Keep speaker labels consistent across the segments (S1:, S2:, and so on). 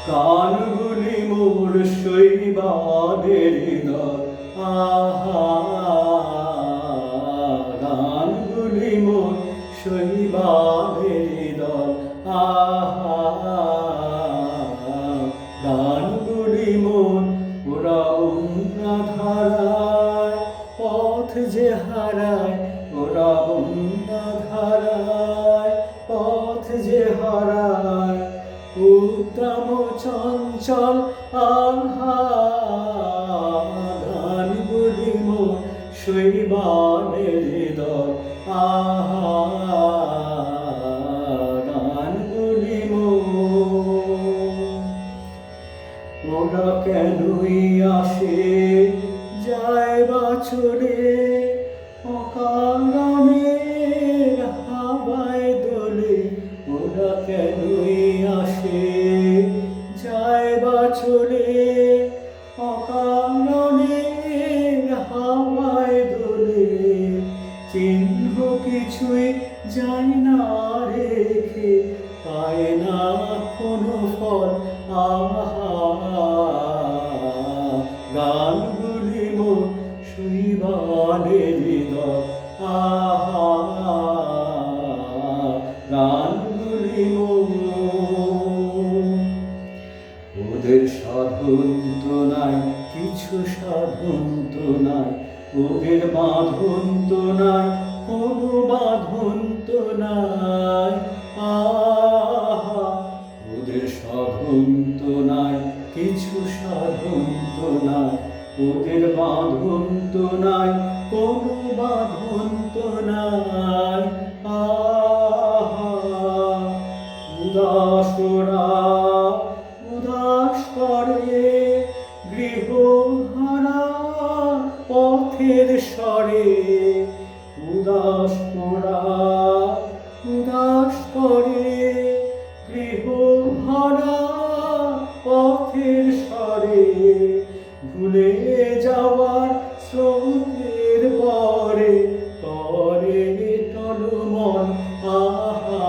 S1: গানগুলি মোর শৈবালের হৃদয়, আহা গানগুলি মোর শৈবালের হৃদয়, আহা গানগুলি মোর ওরা ধারায় পথ যে হারায়, ওরা ধারায় পথ যে হারায়, উদ্দাম চঞ্চল আহা গানগুলি মোর শৈবালের হৃদয়, আহা গানগুলি মোর। ওরা কেনই আসে যায় বাছরে, অকারণের হাওয়ায় দোলে, ওরা কেনই আসে যায় বাছরে, অকারণের হাওয়ায় দোলে, চিহ্ন কিছুই যায় না রেখে, পায় না কোনো ফল, আহা গানগুলি মোর শৈবালের হৃদয়, আহা গানগুলি মোর। ওদের সাধন তো নাই, কিছু সাধন তো নাই, ওদের বাঁধন তো নাই, কোনো বাঁধন তো নাই, আহা ওদের সাধন তো নাই, কিছু সাধন তো নাই, ওদের বাঁধন তো নাই, কোনো বাঁধন তো নাই, আহা উদাসরা উদাস করে গৃহহারা পথের স্বরে, উদাস করা উদাস করে গৃহহারা পথের স্বরে, ভুলে যাওয়ার স্রোতের পরে করে টলমল, আহা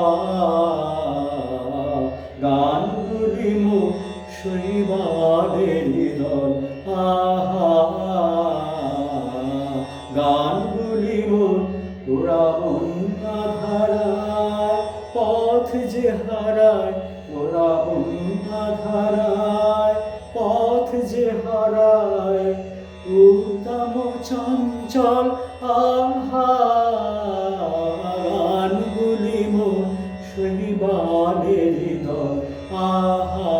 S1: গানগুলি মোর শৈবালের হৃদয়, আহা গানগুলি মোর ওরা ধারায় পথ যে হারায়, ওরা ধারায় পথ যে হারায়, উদ্দাম চঞ্চল আহা গানগুলি মোর শৈবালের হৃদয়, আহা।